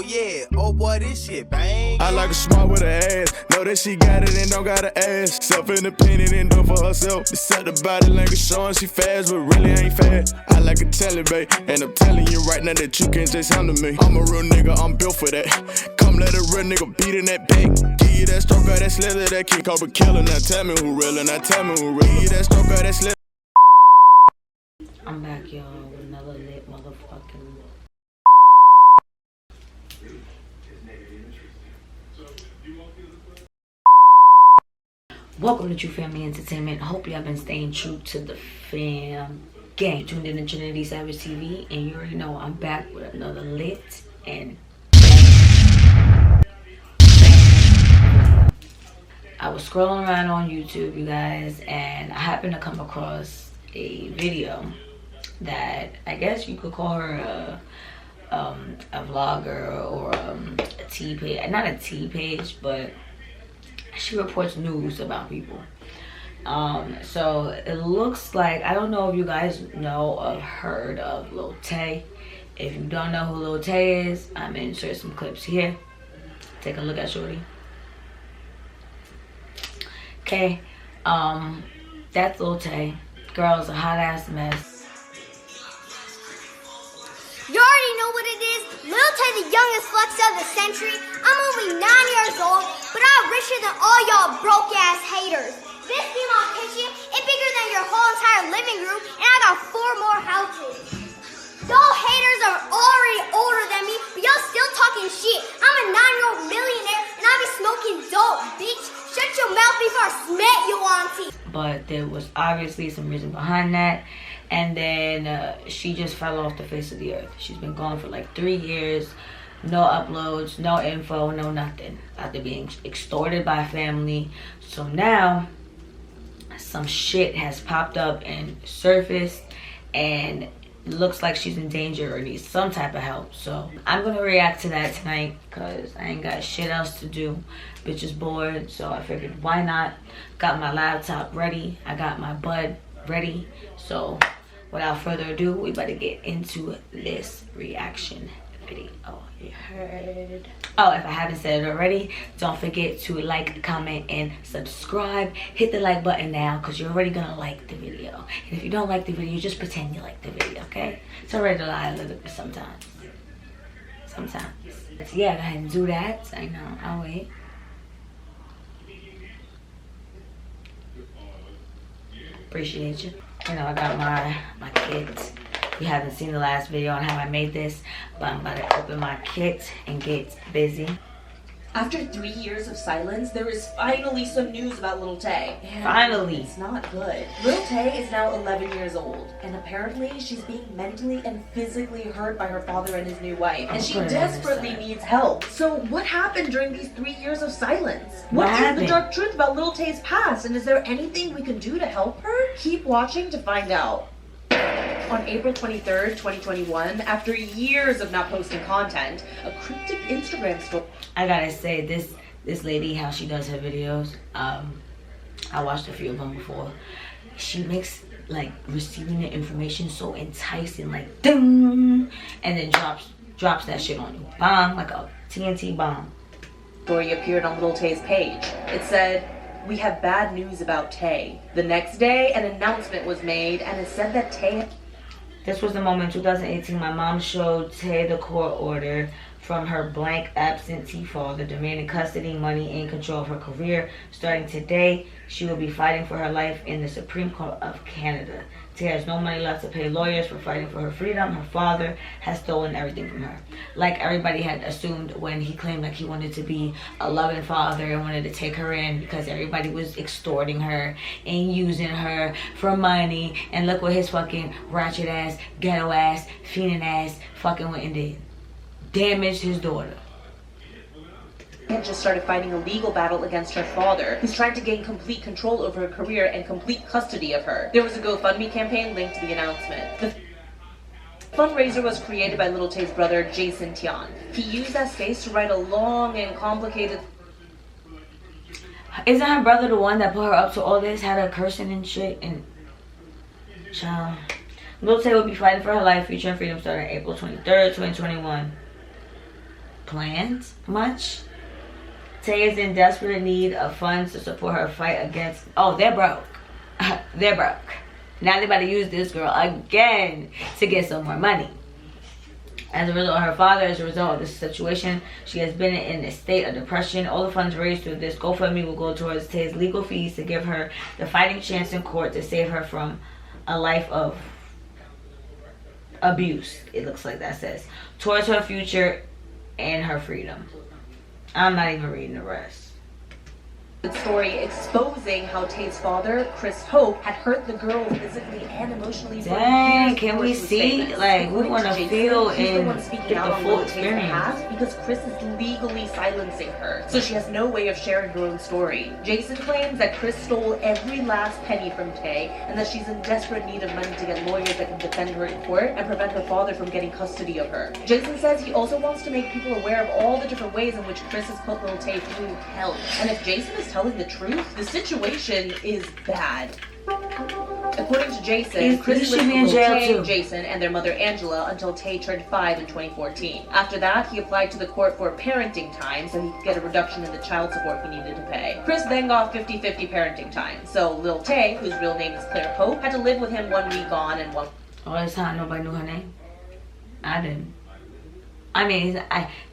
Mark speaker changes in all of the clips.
Speaker 1: Oh yeah, oh boy, this shit bang.
Speaker 2: I like a smart with her ass. Know that she got it and don't gotta ask. Self-independent and do for herself. Set the body language showing she fast, but really ain't fast. I like a telling, babe. And I'm telling you right now that you can't just handle me. I'm a real nigga, I'm built for that. Come let a real nigga beat in that back. Give you that stroke, that slither, that kick over killer. Now tell me who real, and now tell me who real. Give you that stroke, that slither.
Speaker 3: I'm back, y'all, with another lit motherfucking. Welcome to True Family Entertainment. Hope y'all been staying true to the fam gang. Tuned in to Trinity Savage TV, and you already know I'm back with another lit and I was scrolling around on YouTube, you guys, and I happened to come across a video that I guess you could call her a vlogger or a tea page. Not a tea page, but she reports news about people. So it looks like, I don't know if you guys know or heard of LIL TAY. If you don't know who LIL TAY is, I'm gonna insert some clips here. Take a look at shorty. Okay, that's LIL TAY. Girl's a hot ass mess.
Speaker 4: You already know what it is. LIL TAY, the youngest flex of the century. I'm only 9 years old, but I'm richer than all y'all broke ass haters. This female picture is bigger than your whole entire living room, and I got 4 more houses. Y'all haters are already older than me, but y'all still talking shit. I'm a 9-year-old millionaire, and I be smoking dope, bitch. Shut your mouth before I smack you, auntie.
Speaker 3: But there was obviously some reason behind that. And then she just fell off the face of the earth. She's been gone for like 3 years. No uploads, no info, no nothing. After being extorted by family. So now, some shit has popped up and surfaced. And it looks like she's in danger or needs some type of help. So I'm going to react to that tonight. Because I ain't got shit else to do. Bitch is bored. So I figured, why not? Got my laptop ready. I got my bud ready. So without further ado, we better get into this reaction video. Oh, you heard. Oh, if I haven't said it already, don't forget to like, comment, and subscribe. Hit the like button now, because you're already gonna like the video. And if you don't like the video, just pretend you like the video, okay? It's alright to lie a little bit sometimes. Sometimes. So yeah, go ahead and do that. I know, I'll wait. Appreciate you. You know, I got my kit. You haven't seen the last video on how I made this, but I'm about to open my kit and get busy.
Speaker 5: After 3 years of silence, there is finally some news about LIL TAY. And
Speaker 3: Finally.
Speaker 5: it's not good. LIL TAY is now 11 years old, and apparently she's being mentally and physically hurt by her father and his new wife, and she desperately needs help. So what happened during these 3 years of silence? What is the dark truth about LIL TAY's past, and is there anything we can do to help her? Keep watching to find out. On April 23rd, 2021, after years of not posting content, a cryptic Instagram story.
Speaker 3: I gotta say, this lady, how she does her videos, I watched a few of them before. She makes like receiving the information so enticing, like ding, and then drops that shit on you, bomb, like a TNT bomb.
Speaker 5: Story appeared on LIL TAY's page. It said, "We have bad news about Tay." The next day, an announcement was made, and it said that Tay.
Speaker 3: This was the moment in 2018 my mom showed Tay the court order from her blank absentee father demanding custody, money, and control of her career. Starting today, she will be fighting for her life in the Supreme Court of Canada. Tay has no money left to pay lawyers for fighting for her freedom. Her father has stolen everything from her. Like everybody had assumed when he claimed like he wanted to be a loving father and wanted to take her in because everybody was extorting her and using her for money. And look what his fucking ratchet ass, ghetto ass, fiending ass fucking went and did. Damaged his daughter.
Speaker 5: And just started fighting a legal battle against her father, who's trying to gain complete control over her career and complete custody of her. There was a GoFundMe campaign linked to the announcement. The fundraiser was created by LIL TAY's brother, Jason Tian. He used that space to write a long and complicated...
Speaker 3: Isn't her brother the one that put her up to all this, had her cursing and shit? And child, LIL TAY will be fighting for her life, future and freedom starting April 23rd, 2021. planned much. Tay is in desperate need of funds to support her fight against... Oh, they're broke. They're broke. Now they're about to use this girl again to get some more money. As a result, her father, as a result of this situation, she has been in a state of depression. All the funds raised through this GoFundMe will go towards Tay's legal fees to give her the fighting chance in court to save her from a life of abuse. It looks like that says. Towards her future and her freedom. I'm not even reading the rest.
Speaker 5: Story exposing how Tay's father, Chris Hope, had hurt the girl physically and emotionally.
Speaker 3: Dang, can we see? Like, we want to feel and get the full experience.
Speaker 5: Because Chris is legally silencing her, so she has no way of sharing her own story. Jason claims that Chris stole every last penny from Tay, and that she's in desperate need of money to get lawyers that can defend her in court and prevent her father from getting custody of her. Jason says he also wants to make people aware of all the different ways in which Chris has put Lil Tay through hell. And if Jason is telling the truth, the situation is bad. According to Jason, Chris lived with Tay, Jason, and their mother Angela until Tay turned 5 in 2014. After that, he applied to the court for parenting time so he could get a reduction in the child support he needed to pay. Chris then got 50-50 parenting time, so Lil Tay, whose real name is Claire Hope, had to live with him 1 week on and 1...
Speaker 3: All this time, nobody knew her name? I didn't. I mean,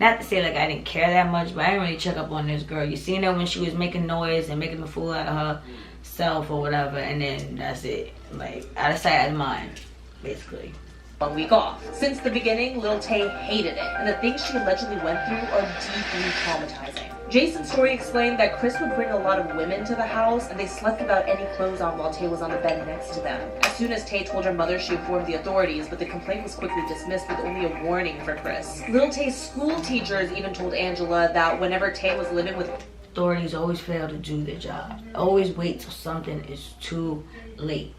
Speaker 3: not to say like I didn't care that much, but I didn't really check up on this girl. You seen her when she was making noise and making a fool out of herself or whatever, and then that's it. Like, out of sight, out of mind, basically.
Speaker 5: 1 week off. Since the beginning, Lil Tay hated it, and the things she allegedly went through are deeply traumatizing. Jason's story explained that Chris would bring a lot of women to the house, and they slept without any clothes on while Tay was on the bed next to them. As soon as Tay told her mother, she informed the authorities, but the complaint was quickly dismissed with only a warning for Chris. Lil Tay's school teachers even told Angela that whenever Tay was living with...
Speaker 3: Authorities always fail to do their job. Always wait till something is too late.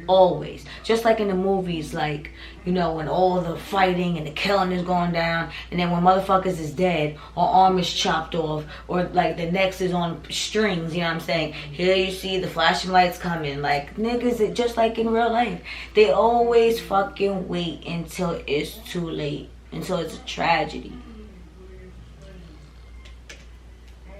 Speaker 3: Always. Just like in the movies, like, you know, when all the fighting and the killing is going down, and then when motherfuckers is dead or arm is chopped off, or like the next is on strings, you know what I'm saying? Here you see the flashing lights coming. Like, niggas, just like in real life, they always fucking wait until it's too late, until it's a tragedy.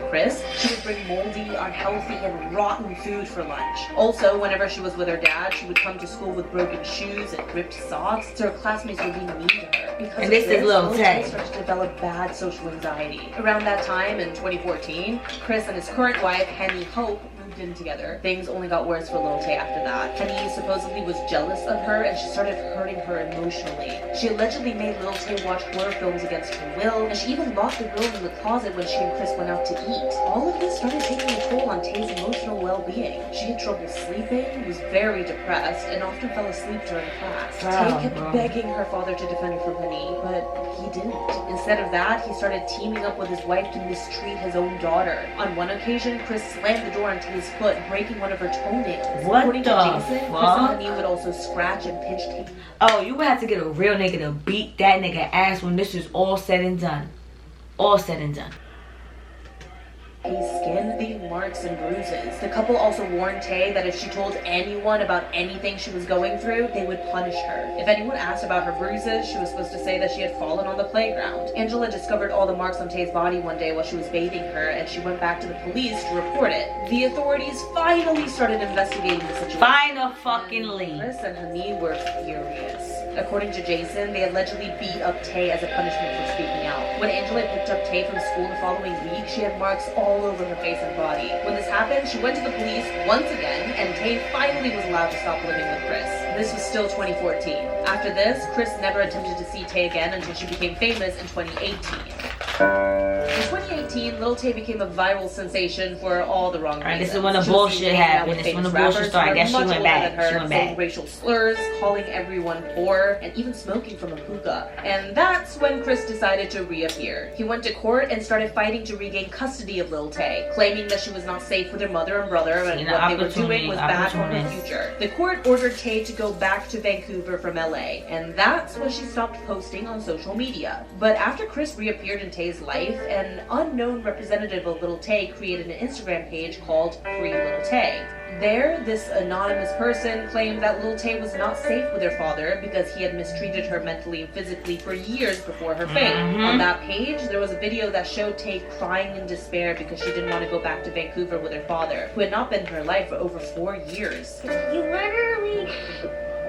Speaker 5: Chris, she would bring moldy, unhealthy, and rotten food for lunch. Also, whenever she was with her dad, she would come to school with broken shoes and ripped socks, so her classmates were being mean to her. Because
Speaker 3: and this is Lil Tay.
Speaker 5: Started to develop bad social anxiety. Around that time, in 2014, Chris and his current wife, Henny Hope, moved in together. Things only got worse for Lil Tay after that. Henny supposedly was jealous of her, and she started hurting her emotionally. She allegedly made Lil Tay watch horror films against her will, and she even locked the girl in the closet when she and Chris went out to eat. All of this started taking a toll on Tay's emotional well-being. She had trouble sleeping, was very depressed, and often fell asleep during class. Tay kept begging her father to defend her from Henny, but he didn't. Instead of that, he started teaming up with his wife to mistreat his own daughter. On one occasion, Chris slammed the door on Tay's foot, breaking one of her toenails.
Speaker 3: What
Speaker 5: According
Speaker 3: the
Speaker 5: to Jason,
Speaker 3: fuck?
Speaker 5: Chris and Henny would also scratch and pinch Tay.
Speaker 3: Oh, you would have to get a real nigga to beat that nigga ass when this is all said and done. All said and done.
Speaker 5: Tay's skin, leaving marks and bruises. The couple also warned Tay that if she told anyone about anything she was going through, they would punish her. If anyone asked about her bruises, she was supposed to say that she had fallen on the playground. Angela discovered all the marks on Tay's body one day while she was bathing her, and she went back to the police to report it. The authorities finally started investigating the situation.
Speaker 3: Finally.
Speaker 5: Chris and Henny were furious. According to Jason, they allegedly beat up Tay as a punishment for speaking out. When Angela picked up Tay from school the following week, she had marks all over her face and body. When this happened, she went to the police once again, and Tay finally was allowed to stop living with Chris. This was still 2014. After this, Chris never attempted to see Tay again until she became famous in 2018. In 2018, Lil Tay became a viral sensation for all the wrong reasons.
Speaker 3: This is when the bullshit happened. This is when the bullshit started. I guess she went back. She went back.
Speaker 5: Racial slurs, calling everyone poor, and even smoking from a hookah. And that's when Chris decided to reappear. He went to court and started fighting to regain custody of Lil Tay, claiming that she was not safe with her mother and brother, and what they were doing was bad for her future. The court ordered Tay to go back to Vancouver from LA, and that's when she stopped posting on social media. But after Chris reappeared in Tay's life, an unknown representative of Lil Tay created an Instagram page called Free Lil Tay. There, this anonymous person claimed that Lil Tay was not safe with her father because he had mistreated her mentally and physically for years before her fame. On that page, there was a video that showed Tay crying in despair because she didn't want to go back to Vancouver with her father, who had not been in her life for over 4 years.
Speaker 4: You literally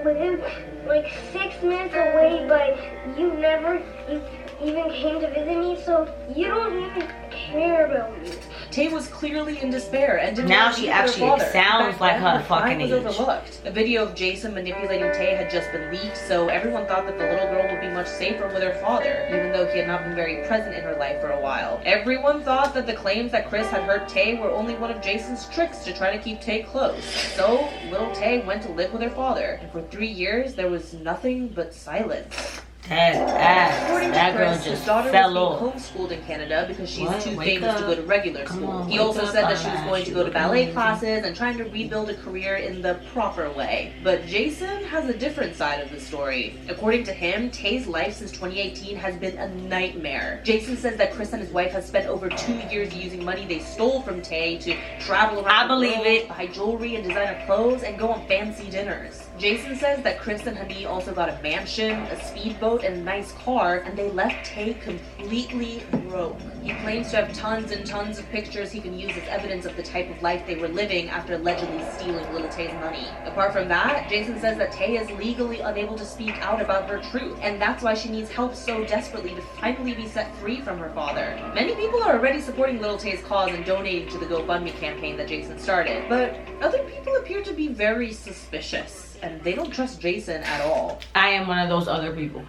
Speaker 4: live like 6 minutes away, but you never even came to visit me, so you don't even care about me.
Speaker 5: Tay was clearly in despair and didn't
Speaker 3: Now
Speaker 5: want to
Speaker 3: she
Speaker 5: speak with
Speaker 3: actually
Speaker 5: her father.
Speaker 3: sounds like her
Speaker 5: crying
Speaker 3: fucking
Speaker 5: was
Speaker 3: age.
Speaker 5: overlooked. A video of Jason manipulating Tay had just been leaked, so everyone thought that the little girl would be much safer with her father, even though he had not been very present in her life for a while. Everyone thought that the claims that Chris had hurt Tay were only one of Jason's tricks to try to keep Tay close. So, little Tay went to live with her father, and for 3 years there was nothing but silence.
Speaker 3: According to
Speaker 5: That
Speaker 3: Chris,
Speaker 5: girl
Speaker 3: his
Speaker 5: just daughter
Speaker 3: fell
Speaker 5: was
Speaker 3: off.
Speaker 5: being homeschooled in Canada because she's
Speaker 3: What?
Speaker 5: too
Speaker 3: Wake
Speaker 5: famous to
Speaker 3: up.
Speaker 5: go to regular
Speaker 3: Come
Speaker 5: school.
Speaker 3: on,
Speaker 5: He
Speaker 3: wake
Speaker 5: also
Speaker 3: up,
Speaker 5: said that she was
Speaker 3: Anna.
Speaker 5: going to
Speaker 3: She
Speaker 5: go to
Speaker 3: looking
Speaker 5: ballet
Speaker 3: amazing.
Speaker 5: classes and trying to rebuild a career in the proper way. But Jason has a different side of the story. According to him, Tay's life since 2018 has been a nightmare. Jason says that Chris and his wife have spent over 2 years using money they stole from Tay to travel around
Speaker 3: I
Speaker 5: the
Speaker 3: believe
Speaker 5: world,
Speaker 3: it.
Speaker 5: buy jewelry and designer clothes, and go on fancy dinners. Jason says that Chris and Hani also got a mansion, a speedboat, and a nice car, and they left Tay completely broke. He claims to have tons and tons of pictures he can use as evidence of the type of life they were living after allegedly stealing Lil Tay's money. Apart from that, Jason says that Tay is legally unable to speak out about her truth, and that's why she needs help so desperately to finally be set free from her father. Many people are already supporting Lil Tay's cause and donating to the GoFundMe campaign that Jason started, but other people appear to be very suspicious, and they don't trust Jason at all.
Speaker 3: I am one of those other people.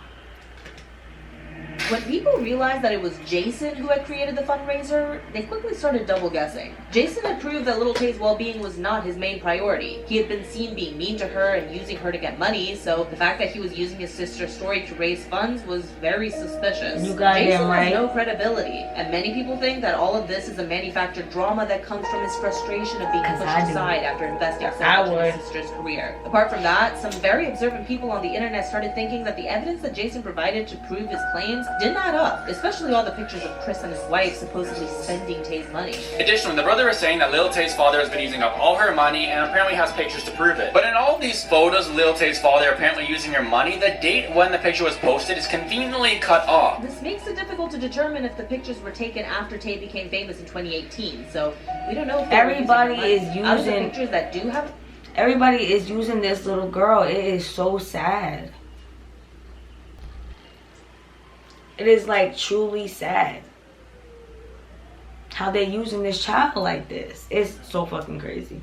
Speaker 5: When people realized that it was Jason who had created the fundraiser, they quickly started double guessing. Jason had proved that Lil Tay's well-being was not his main priority. He had been seen being mean to her and using her to get money, so the fact that he was using his sister's story to raise funds was very suspicious.
Speaker 3: You got
Speaker 5: Jason
Speaker 3: him right.
Speaker 5: has no credibility, and many people think that all of this is a manufactured drama that comes from his frustration of being
Speaker 3: 'Cause
Speaker 5: pushed
Speaker 3: I do.
Speaker 5: aside after investing so
Speaker 3: I
Speaker 5: much in
Speaker 3: would.
Speaker 5: his sister's career. Apart from that, some very observant people on the internet started thinking that the evidence that Jason provided to prove his claims didn't add up, especially all the pictures of Chris and his wife supposedly spending Tay's money.
Speaker 6: Additionally, the brother is saying that Lil Tay's father has been using up all her money and apparently has pictures to prove it. But in all of these photos of Lil Tay's father apparently using her money, the date when the picture was posted is conveniently cut off.
Speaker 5: This makes it difficult to determine if the pictures were taken after Tay became famous in 2018, so we don't know if they were using her
Speaker 3: Everybody
Speaker 5: money.
Speaker 3: is
Speaker 5: Out of the
Speaker 3: using-
Speaker 5: pictures that do have
Speaker 3: Everybody is using this little girl. It is so sad. It is like truly sad how they're using this child like this. It's so fucking crazy.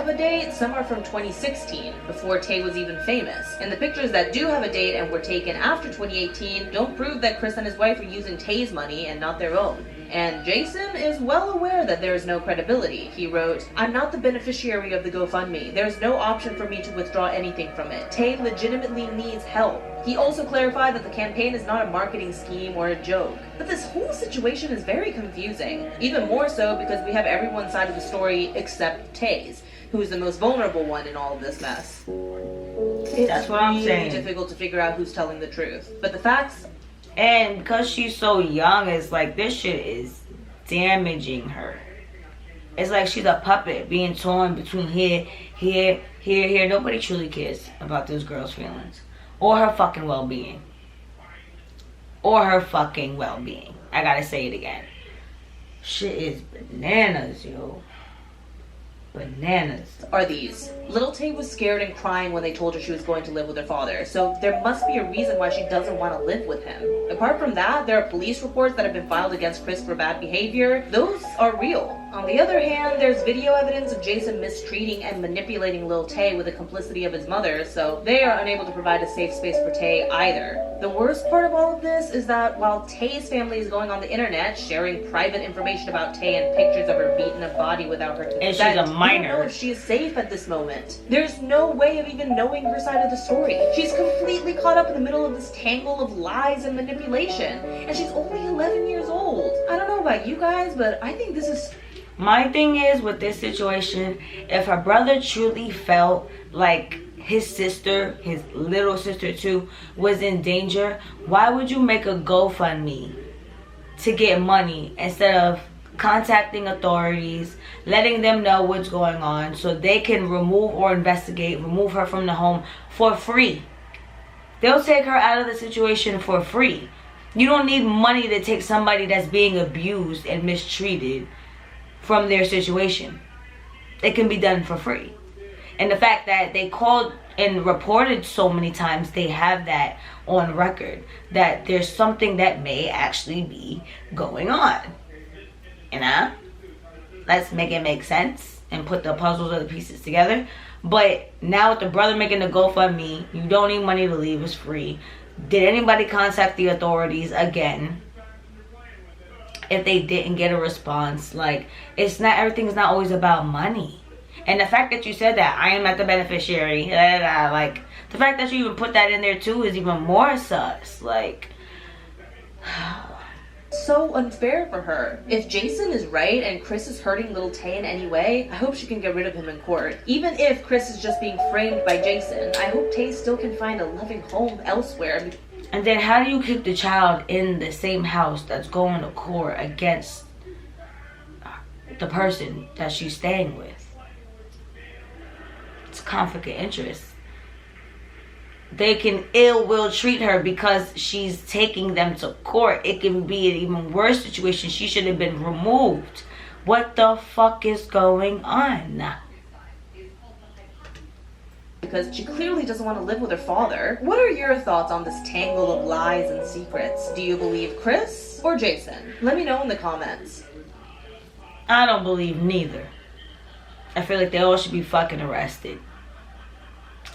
Speaker 5: a date, some are from 2016, before Tay was even famous. And the pictures that do have a date and were taken after 2018 don't prove that Chris and his wife were using Tay's money and not their own. And Jason is well aware that there is no credibility. He wrote, "I'm not the beneficiary of the GoFundMe. There's no option for me to withdraw anything from it. Tay legitimately needs help." He also clarified that the campaign is not a marketing scheme or a joke. But this whole situation is very confusing. Even more so because we have everyone's side of the story except Tay's, who is the most vulnerable one in all of this mess.
Speaker 3: That's what I'm saying.
Speaker 5: It's really difficult to figure out who's telling the truth. But the facts,
Speaker 3: And because she's so young, it's like this shit is damaging her. It's like she's a puppet being torn between here, here, here, here. Nobody truly cares about this girl's feelings. Or her fucking well-being. Or her fucking well-being. I gotta say it again. Shit is bananas, yo. Bananas.
Speaker 5: are these. Little Tay was scared and crying when they told her she was going to live with her father, so there must be a reason why she doesn't want to live with him. Apart from that, there are police reports that have been filed against Chris for bad behavior. Those are real. On the other hand, there's video evidence of Jason mistreating and manipulating Lil Tay with the complicity of his mother, so they are unable to provide a safe space for Tay either. The worst part of all of this is that while Tay's family is going on the internet sharing private information about Tay and pictures of her beaten up body without her consent,
Speaker 3: And she's a
Speaker 5: we
Speaker 3: minor.
Speaker 5: don't know if she is safe at this moment. There's no way of even knowing her side of the story. She's completely caught up in the middle of this tangle of lies and manipulation, and she's only 11 years old. I don't know about you guys, but I think this is...
Speaker 3: My thing is with this situation, if her brother truly felt like his sister, his little sister too, was in danger, why would you make a GoFundMe to get money instead of contacting authorities, letting them know what's going on so they can remove or remove her from the home for free. They'll take her out of the situation for free. You don't need money to take somebody that's being abused and mistreated from their situation. It can be done for free. And the fact that they called and reported so many times, they have that on record, that there's something that may actually be going on. You know? Let's make it make sense and put the puzzles or the pieces together. But now with the brother making the GoFundMe, you don't need money to leave, it's free. Did anybody contact the authorities again? If they didn't get a response, like, it's not, everything's not always about money. And the fact that you said that I am not the beneficiary, like, the fact that you even put that in there too is even more sus. Like,
Speaker 5: so unfair for her. If Jason is right and Chris is hurting Lil Tay in any way, I hope she can get rid of him in court. Even if Chris is just being framed by Jason, I hope Tay still can find a loving home elsewhere.
Speaker 3: And then how do you keep the child in the same house that's going to court against the person that she's staying with? It's a conflict of interest. They can ill will treat her because she's taking them to court. It can be an even worse situation. She should have been removed. What the fuck is going on?
Speaker 5: Because she clearly doesn't want to live with her father. What are your thoughts on this tangle of lies and secrets? Do you believe Chris or Jason? Let me know in the comments.
Speaker 3: I don't believe neither. I feel like they all should be fucking arrested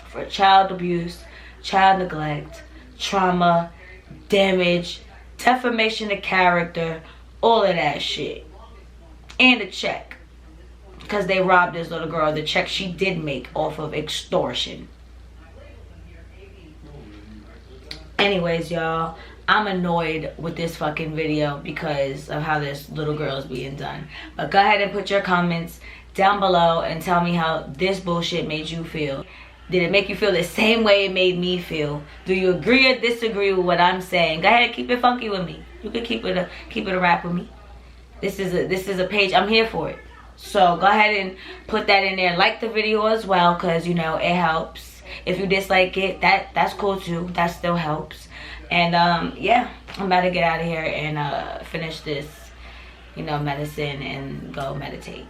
Speaker 3: for child abuse, child neglect, trauma, damage, defamation of character, all of that shit. And a check. Because they robbed this little girl, the check she did make off of extortion. Anyways, y'all, I'm annoyed with this fucking video because of how this little girl is being done. But go ahead and put your comments down below and tell me how this bullshit made you feel. Did it make you feel the same way it made me feel? Do you agree or disagree with what I'm saying? Go ahead and keep it funky with me. You can keep it a rap with me. This is a page. I'm here for it. So go ahead and put that in there. Like the video as well, because you know it helps. If you dislike it, that's cool too. That still helps. And yeah, I'm about to get out of here and finish this, medicine and go meditate.